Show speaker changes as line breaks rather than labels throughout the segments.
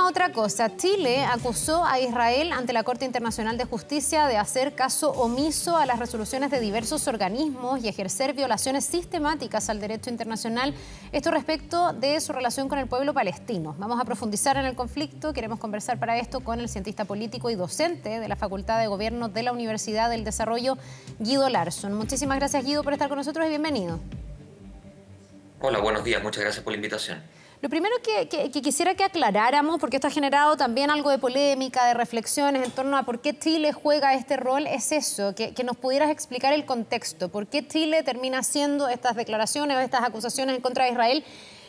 a otra cosa. Chile acusó a Israel ante la Corte Internacional de Justicia de hacer caso omiso a las resoluciones de diversos organismos y ejercer violaciones sistemáticas al derecho internacional. Esto respecto de su relación con el pueblo palestino. Vamos a profundizar en el conflicto. Queremos conversar para esto con el cientista político y docente de la Facultad de Gobierno de la Universidad del Desarrollo, Guido Larsson. Muchísimas gracias, Guido, por estar con nosotros y bienvenido.
Hola, buenos días. Muchas gracias por la invitación.
Lo primero que quisiera que aclaráramos, porque esto ha generado también algo de polémica, de reflexiones en torno a por qué Chile juega este rol, es eso, que nos pudieras explicar el contexto. ¿Por qué Chile termina haciendo estas declaraciones o estas acusaciones en contra de Israel?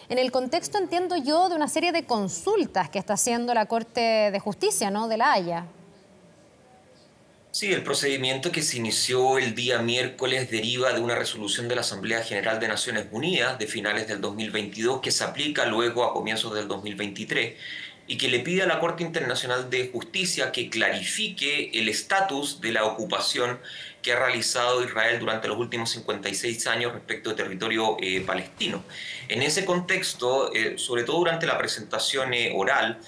En el contexto, entiendo yo, de una serie de consultas que está haciendo la Corte de Justicia, ¿no?, de La Haya.
Sí, el procedimiento que se inició el día miércoles deriva de una resolución de la Asamblea General de Naciones Unidas de finales del 2022 que se aplica luego a comienzos del 2023 y que le pide a la Corte Internacional de Justicia que clarifique el estatus de la ocupación que ha realizado Israel durante los últimos 56 años respecto del territorio palestino. En ese contexto, sobre todo durante la presentación oral,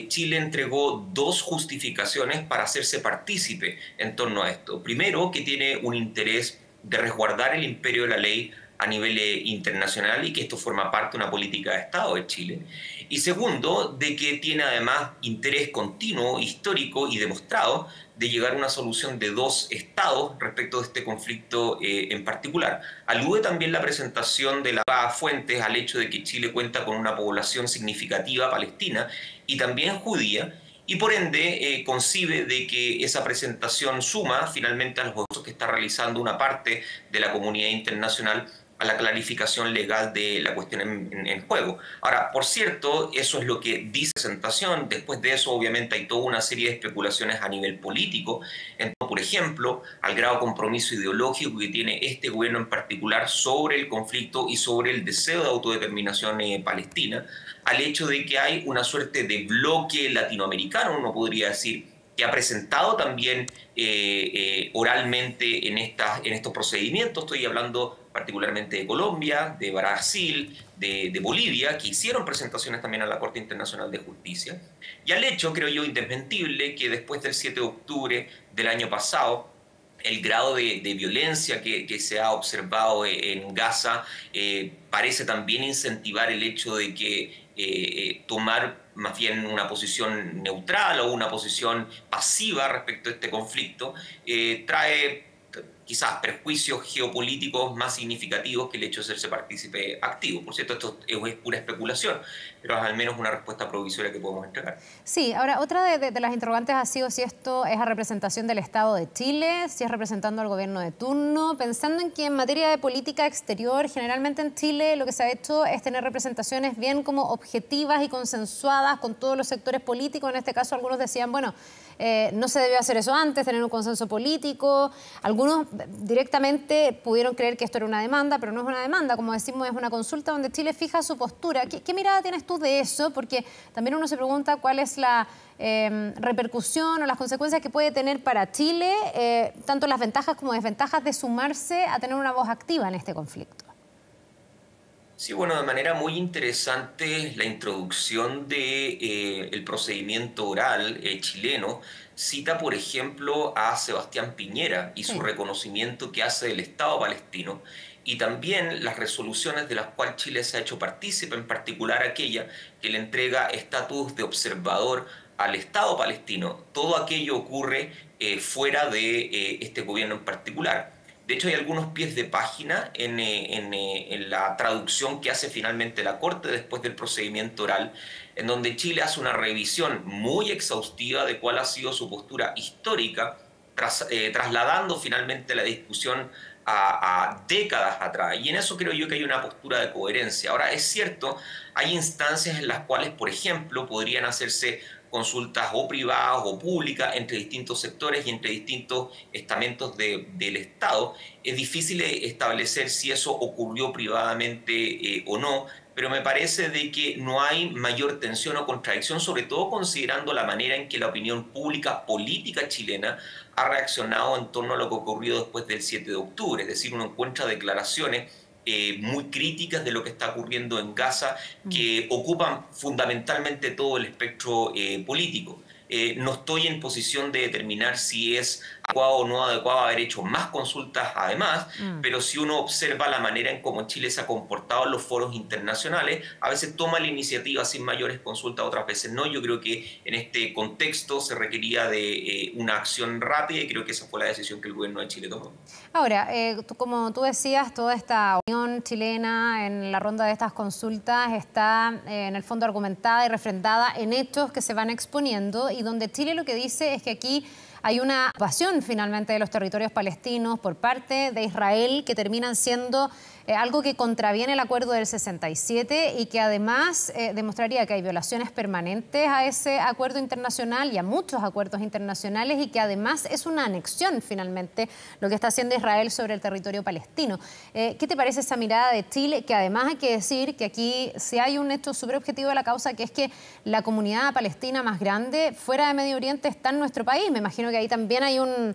Chile entregó dos justificaciones para hacerse partícipe en torno a esto. Primero, que tiene un interés de resguardar el imperio de la ley a nivel internacional y que esto forma parte de una política de Estado de Chile. Y segundo, de que tiene además interés continuo, histórico y demostrado de llegar a una solución de dos estados respecto de este conflicto en particular. Alude también la presentación de las fuentes al hecho de que Chile cuenta con una población significativa palestina y también judía, y por ende concibe de que esa presentación suma finalmente a los esfuerzos que está realizando una parte de la comunidad internacional a la clarificación legal de la cuestión en juego. Ahora, por cierto, eso es lo que dice la presentación. Después de eso, obviamente, hay toda una serie de especulaciones a nivel político, por ejemplo, al grado de compromiso ideológico que tiene este gobierno en particular sobre el conflicto y sobre el deseo de autodeterminación palestina, al hecho de que hay una suerte de bloque latinoamericano, uno podría decir, que ha presentado también oralmente en estos procedimientos. Estoy hablando particularmente de Colombia, de Brasil, de Bolivia, que hicieron presentaciones también a la Corte Internacional de Justicia. Y al hecho, creo yo, indesmentible, que después del 7 de octubre del año pasado, el grado de violencia que se ha observado en Gaza parece también incentivar el hecho de que tomar más bien una posición neutral o una posición pasiva respecto a este conflicto trae quizás perjuicios geopolíticos más significativos que el hecho de hacerse partícipe activo. Por cierto, esto es pura especulación, pero es al menos una respuesta provisoria que podemos entregar.
Sí, ahora otra de las interrogantes ha sido si esto es a representación del Estado de Chile, si es representando al gobierno de turno, pensando en que en materia de política exterior, generalmente en Chile lo que se ha hecho es tener representaciones bien como objetivas y consensuadas con todos los sectores políticos. En este caso algunos decían, bueno, no se debió hacer eso antes, tener un consenso político. Algunos directamente pudieron creer que esto era una demanda, pero no es una demanda, como decimos, es una consulta donde Chile fija su postura. ¿Qué mirada tienes tú de eso? Porque también uno se pregunta cuál es la repercusión o las consecuencias que puede tener para Chile, tanto las ventajas como desventajas de sumarse a tener una voz activa en este conflicto.
Sí, bueno, de manera muy interesante la introducción de el procedimiento oral chileno cita, por ejemplo, a Sebastián Piñera y su reconocimiento que hace del Estado palestino y también las resoluciones de las cuales Chile se ha hecho partícipe, en particular aquella que le entrega estatus de observador al Estado palestino. Todo aquello ocurre fuera de este gobierno en particular. De hecho, hay algunos pies de página en la traducción que hace finalmente la Corte después del procedimiento oral, en donde Chile hace una revisión muy exhaustiva de cuál ha sido su postura histórica, trasladando finalmente la discusión a décadas atrás. Y en eso creo yo que hay una postura de coherencia. Ahora, es cierto, hay instancias en las cuales, por ejemplo, podrían hacerse consultas o privadas o públicas entre distintos sectores y entre distintos estamentos del Estado. Es difícil establecer si eso ocurrió privadamente o no, pero me parece de que no hay mayor tensión o contradicción, sobre todo considerando la manera en que la opinión pública política chilena ha reaccionado en torno a lo que ocurrió después del 7 de octubre. Es decir, uno encuentra declaraciones muy críticas de lo que está ocurriendo en Gaza, que ocupan fundamentalmente todo el espectro político. No estoy en posición de determinar si es adecuado o no adecuado haber hecho más consultas además, pero si uno observa la manera en cómo Chile se ha comportado en los foros internacionales, a veces toma la iniciativa sin mayores consultas, otras veces no. Yo creo que en este contexto se requería de una acción rápida y creo que esa fue la decisión que el gobierno de Chile tomó.
Ahora, como tú decías, toda esta unión chilena en la ronda de estas consultas está en el fondo argumentada y refrendada en hechos que se van exponiendo y donde Chile lo que dice es que aquí hay una ocupación finalmente de los territorios palestinos por parte de Israel que terminan siendo algo que contraviene el acuerdo del 67 y que además demostraría que hay violaciones permanentes a ese acuerdo internacional y a muchos acuerdos internacionales y que además es una anexión finalmente lo que está haciendo Israel sobre el territorio palestino. ¿Qué te parece esa mirada de Chile? Que además hay que decir que aquí sí hay un hecho súper objetivo de la causa, que es que la comunidad palestina más grande fuera de Medio Oriente está en nuestro país. Me imagino que ahí también hay un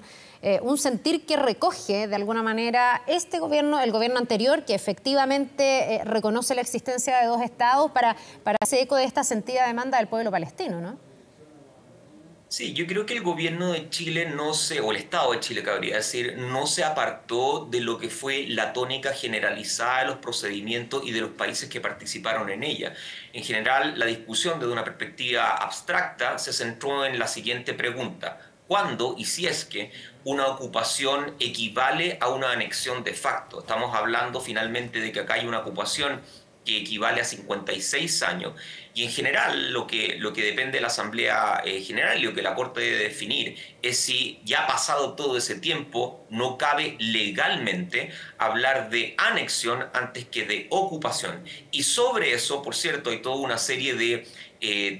sentir que recoge de alguna manera este gobierno, el gobierno anterior, que efectivamente reconoce la existencia de dos estados para hacer eco de esta sentida demanda del pueblo palestino, ¿no?
Sí, yo creo que el gobierno de Chile o el Estado de Chile, cabría decir, no se apartó de lo que fue la tónica generalizada de los procedimientos y de los países que participaron en ella. En general, la discusión desde una perspectiva abstracta se centró en la siguiente pregunta: ¿cuándo y si es que una ocupación equivale a una anexión de facto? Estamos hablando finalmente de que acá hay una ocupación que equivale a 56 años. Y en general lo que depende de la Asamblea General y lo que la Corte debe definir es si ya pasado todo ese tiempo no cabe legalmente hablar de anexión antes que de ocupación. Y sobre eso, por cierto, hay toda una serie de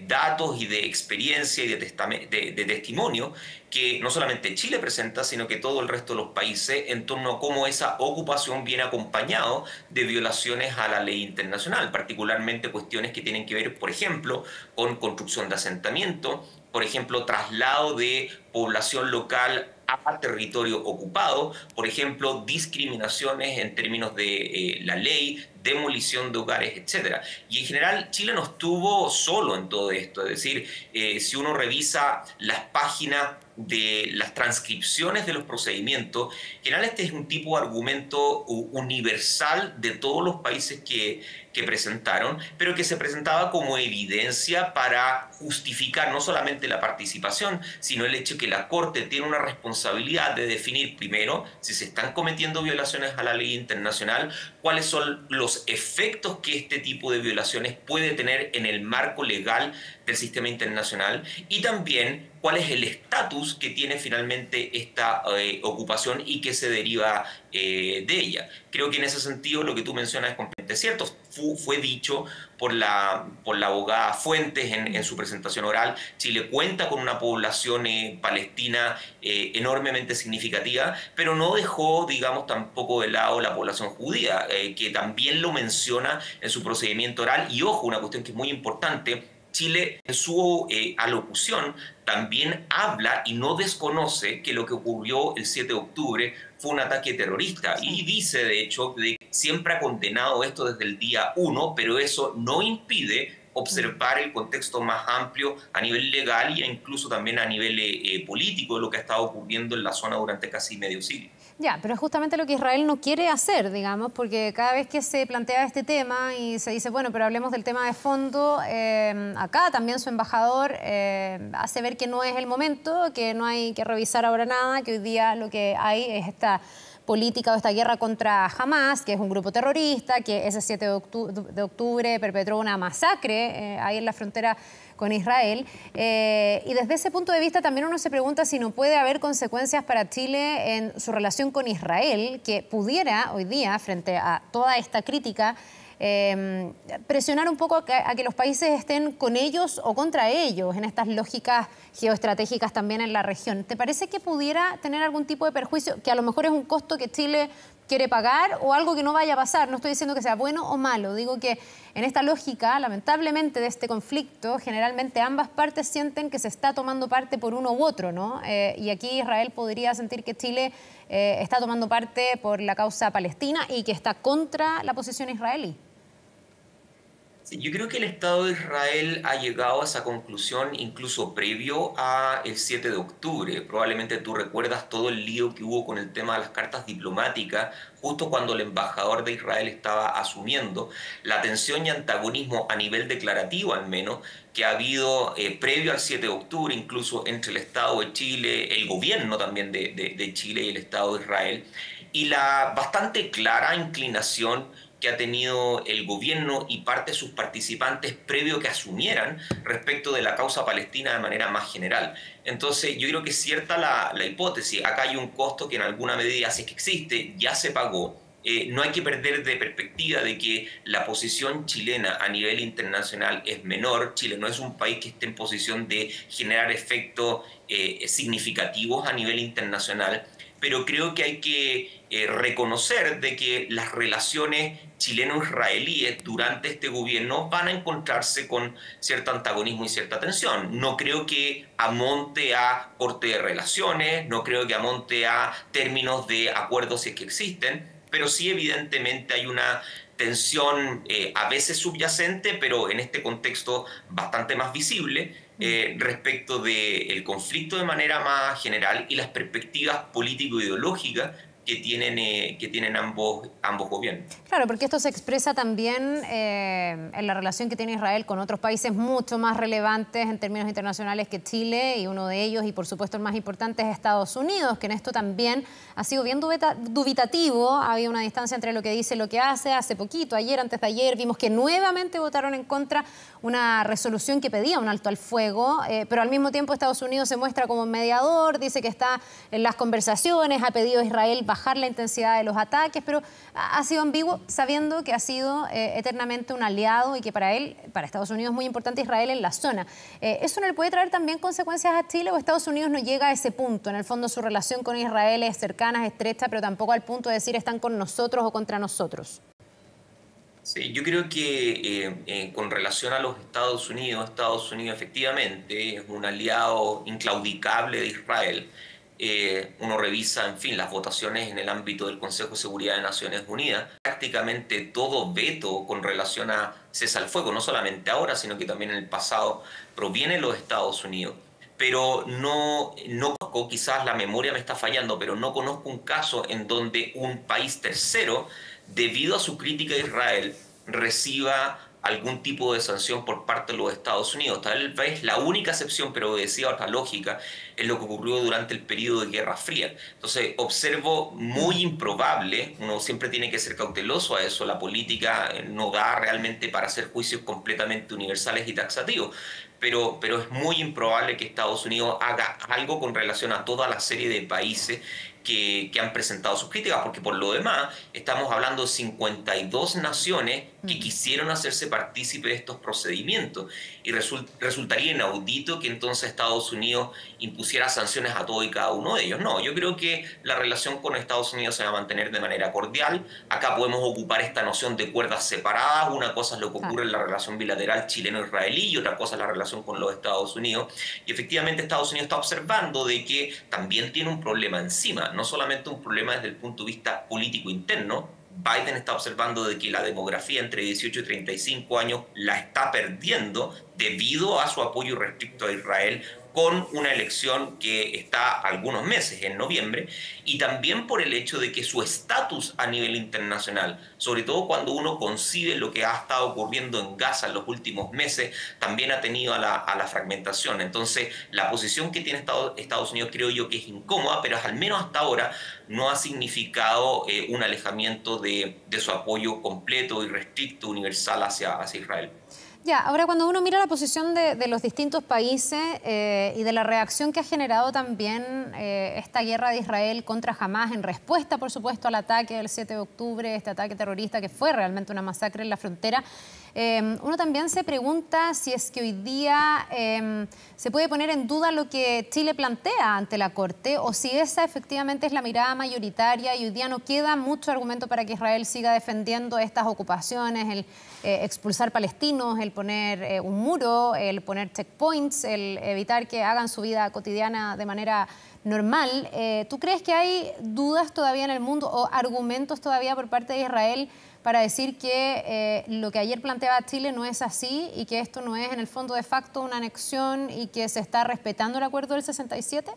datos y de experiencia y de testimonio que no solamente Chile presenta, sino que todo el resto de los países en torno a cómo esa ocupación viene acompañado de violaciones a la ley internacional, particularmente cuestiones que tienen que ver, por ejemplo, con construcción de asentamiento, por ejemplo, traslado de población local a territorio ocupado, por ejemplo, discriminaciones en términos de la ley, demolición de hogares, etc. Y en general Chile no estuvo solo en todo esto, es decir, si uno revisa las páginas de las transcripciones de los procedimientos, en general este es un tipo de argumento universal de todos los países que presentaron, pero que se presentaba como evidencia para justificar no solamente la participación, sino el hecho que la Corte tiene una responsabilidad de definir primero si se están cometiendo violaciones a la ley internacional, cuáles son los efectos que este tipo de violaciones puede tener en el marco legal del sistema internacional y también cuál es el estatus que tiene finalmente esta ocupación y qué se deriva de ella. Creo que en ese sentido lo que tú mencionas es completamente cierto. Fue dicho por la abogada Fuentes en su presentación oral. Chile cuenta con una población palestina enormemente significativa, pero no dejó, digamos, tampoco de lado la población judía, que también lo menciona en su procedimiento oral. Y ojo, una cuestión que es muy importante: Chile en su alocución también habla y no desconoce que lo que ocurrió el 7 de octubre fue un ataque terrorista y dice de hecho que siempre ha condenado esto desde el día 1, pero eso no impide observar el contexto más amplio a nivel legal e incluso también a nivel político de lo que ha estado ocurriendo en la zona durante casi medio siglo.
Ya, pero es justamente lo que Israel no quiere hacer, digamos, porque cada vez que se plantea este tema y se dice, bueno, pero hablemos del tema de fondo, acá también su embajador hace ver que no es el momento, que no hay que revisar ahora nada, que hoy día lo que hay es esta política o esta guerra contra Hamas, que es un grupo terrorista, que ese 7 de octubre perpetró una masacre ahí en la frontera con Israel. Y desde ese punto de vista también uno se pregunta si no puede haber consecuencias para Chile en su relación con Israel, que pudiera hoy día, frente a toda esta crítica, presionar un poco a que los países estén con ellos o contra ellos en estas lógicas geoestratégicas también en la región. ¿Te parece que pudiera tener algún tipo de perjuicio, que a lo mejor es un costo que Chile quiere pagar o algo que no vaya a pasar. No estoy diciendo que sea bueno o malo, digo que en esta lógica, lamentablemente, de este conflicto, generalmente ambas partes sienten que se está tomando parte por uno u otro, ¿no? Y aquí Israel podría sentir que Chile está tomando parte por la causa palestina y que está contra la posición israelí.
Sí, yo creo que el Estado de Israel ha llegado a esa conclusión incluso previo a el 7 de octubre. Probablemente tú recuerdas todo el lío que hubo con el tema de las cartas diplomáticas, justo cuando el embajador de Israel estaba asumiendo la tensión y antagonismo a nivel declarativo al menos que ha habido previo al 7 de octubre, incluso entre el Estado de Chile, el gobierno también de Chile y el Estado de Israel, y la bastante clara inclinación que ha tenido el gobierno y parte de sus participantes previo que asumieran respecto de la causa palestina de manera más general. Entonces yo creo que es cierta la hipótesis. Acá hay un costo que en alguna medida, si es que existe, ya se pagó. No hay que perder de perspectiva de que la posición chilena a nivel internacional es menor. Chile no es un país que esté en posición de generar efectos significativos a nivel internacional, pero creo que hay que reconocer de que las relaciones chileno-israelíes durante este gobierno van a encontrarse con cierto antagonismo y cierta tensión. No creo que amonte a corte de relaciones, no creo que amonte a términos de acuerdos si es que existen, pero sí evidentemente hay una tensión a veces subyacente, pero en este contexto bastante más visible respecto del conflicto de manera más general y las perspectivas político-ideológicas que tienen ambos gobiernos.
Claro, porque esto se expresa también en la relación que tiene Israel con otros países mucho más relevantes en términos internacionales que Chile, y uno de ellos, y por supuesto el más importante, es Estados Unidos, que en esto también ha sido bien dubitativo. Había una distancia entre lo que dice y lo que hace. Hace poquito, ayer, antes de ayer, vimos que nuevamente votaron en contra una resolución que pedía un alto al fuego, pero al mismo tiempo Estados Unidos se muestra como mediador, dice que está en las conversaciones, ha pedido a Israel bajar la intensidad de los ataques, pero ha sido ambiguo, sabiendo que ha sido eternamente un aliado y que para él, para Estados Unidos, es muy importante Israel en la zona. ¿Eso no le puede traer también consecuencias a Chile, o Estados Unidos no llega a ese punto? En el fondo su relación con Israel es cercana, es estrecha, pero tampoco al punto de decir están con nosotros o contra nosotros.
Sí, yo creo que con relación a los Estados Unidos efectivamente es un aliado inclaudicable de Israel. Uno revisa, en fin, las votaciones en el ámbito del Consejo de Seguridad de Naciones Unidas. Prácticamente todo veto con relación a cesar el fuego, no solamente ahora, sino que también en el pasado, proviene de los Estados Unidos. Pero no conozco, quizás la memoria me está fallando, pero no conozco un caso en donde un país tercero, debido a su crítica a Israel, reciba algún tipo de sanción por parte de los Estados Unidos. Tal vez la única excepción, pero obedecía a otra lógica, es lo que ocurrió durante el periodo de Guerra Fría. Entonces, observo muy improbable, uno siempre tiene que ser cauteloso a eso, la política no da realmente para hacer juicios completamente universales y taxativos, pero es muy improbable que Estados Unidos haga algo con relación a toda la serie de países que han presentado sus críticas, porque por lo demás estamos hablando de 52 naciones que quisieron hacerse partícipe de estos procedimientos, y resultaría inaudito que entonces Estados Unidos impusiera sanciones a todo y cada uno de ellos. No, yo creo que la relación con Estados Unidos se va a mantener de manera cordial. Acá podemos ocupar esta noción de cuerdas separadas. Una cosa es lo que ocurre en la relación bilateral chileno-israelí y otra cosa es la relación con los Estados Unidos. Y efectivamente Estados Unidos está observando de que también tiene un problema encima, no solamente un problema desde el punto de vista político interno. Biden está observando de que la demografía entre 18 y 35 años la está perdiendo debido a su apoyo respecto a Israel, con una elección que está algunos meses, en noviembre, y también por el hecho de que su estatus a nivel internacional, sobre todo cuando uno concibe lo que ha estado ocurriendo en Gaza en los últimos meses, también ha tenido a la fragmentación. Entonces, la posición que tiene Estados Unidos creo yo que es incómoda, pero al menos hasta ahora no ha significado un alejamiento de su apoyo completo y restricto, universal hacia Israel.
Ya, ahora cuando uno mira la posición de los distintos países y de la reacción que ha generado también esta guerra de Israel contra Hamás en respuesta, por supuesto, al ataque del 7 de octubre, este ataque terrorista que fue realmente una masacre en la frontera, Uno también se pregunta si es que hoy día se puede poner en duda lo que Chile plantea ante la Corte o si esa efectivamente es la mirada mayoritaria y hoy día no queda mucho argumento para que Israel siga defendiendo estas ocupaciones, el expulsar palestinos, el poner un muro, el poner checkpoints, el evitar que hagan su vida cotidiana de manera normal. ¿Tú crees que hay dudas todavía en el mundo o argumentos todavía por parte de Israel para decir que lo que ayer planteaba Chile no es así y que esto no es en el fondo de facto una anexión y que se está respetando el acuerdo del 67?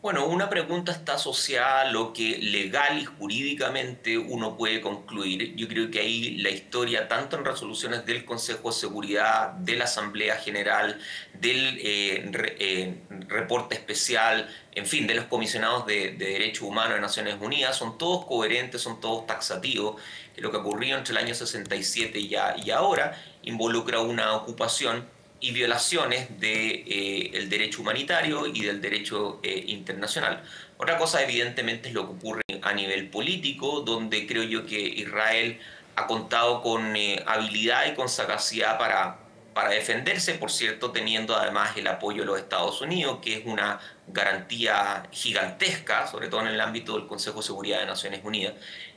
Bueno, una pregunta está asociada a lo que legal y jurídicamente uno puede concluir. Yo creo que ahí la historia, tanto en resoluciones del Consejo de Seguridad, de la Asamblea General, del reporte especial, en fin, de los comisionados de Derechos Humanos de Naciones Unidas, son todos coherentes, son todos taxativos. Que lo que ocurrió entre el año 67 y ahora involucra una ocupación y violaciones del derecho humanitario y del derecho internacional. Otra cosa, evidentemente, es lo que ocurre a nivel político, donde creo yo que Israel ha contado con habilidad y con sagacidad para defenderse, por cierto, teniendo además el apoyo de los Estados Unidos, que es una garantía gigantesca, sobre todo en el ámbito del Consejo de Seguridad de Naciones Unidas.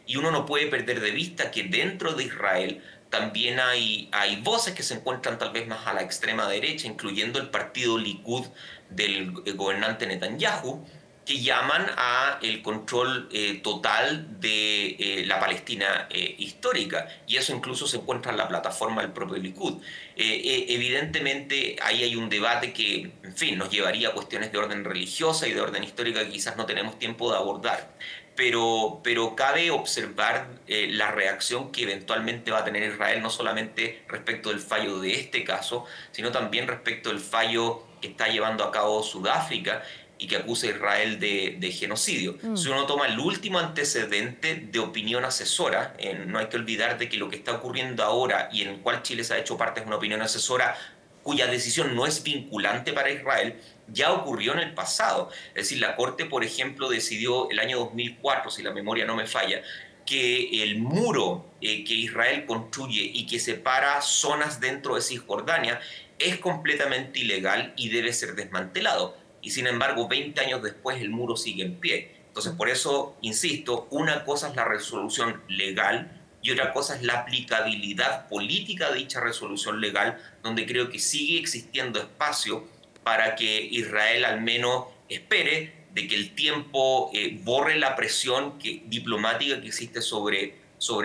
Y uno no puede perder de vista que dentro de Israel también hay voces que se encuentran tal vez más a la extrema derecha, incluyendo el partido Likud del gobernante Netanyahu, que llaman a el control total de la Palestina histórica. Y eso incluso se encuentra en la plataforma del propio Likud. Evidentemente, ahí hay un debate que, en fin, nos llevaría a cuestiones de orden religiosa y de orden histórica que quizás no tenemos tiempo de abordar. Pero cabe observar la reacción que eventualmente va a tener Israel, no solamente respecto del fallo de este caso, sino también respecto del fallo que está llevando a cabo Sudáfrica y que acusa a Israel de genocidio. Si uno toma el último antecedente de opinión asesora, no hay que olvidar de que lo que está ocurriendo ahora y en el cual Chile se ha hecho parte es una opinión asesora cuya decisión no es vinculante para Israel, ya ocurrió en el pasado. Es decir, la Corte, por ejemplo, decidió el año 2004, si la memoria no me falla, que el muro que Israel construye y que separa zonas dentro de Cisjordania es completamente ilegal y debe ser desmantelado. Y sin embargo, 20 años después el muro sigue en pie. Entonces, por eso, insisto, una cosa es la resolución legal y otra cosa es la aplicabilidad política de dicha resolución legal, donde creo que sigue existiendo espacio para que Israel al menos espere de que el tiempo borre la presión diplomática que existe sobre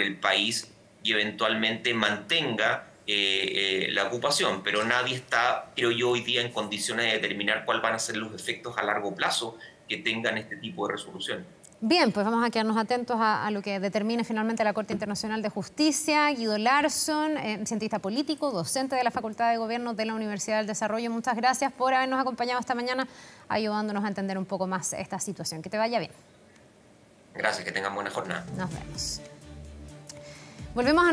el país y eventualmente mantenga la ocupación. Pero nadie está, creo yo, hoy día en condiciones de determinar cuáles van a ser los efectos a largo plazo que tengan este tipo de resolución.
Bien, pues vamos a quedarnos atentos a lo que determine finalmente la Corte Internacional de Justicia. Guido Larsson, cientista político, docente de la Facultad de Gobierno de la Universidad del Desarrollo. Muchas gracias por habernos acompañado esta mañana, ayudándonos a entender un poco más esta situación. Que te vaya bien.
Gracias, que tengan buena jornada.
Nos vemos. Volvemos a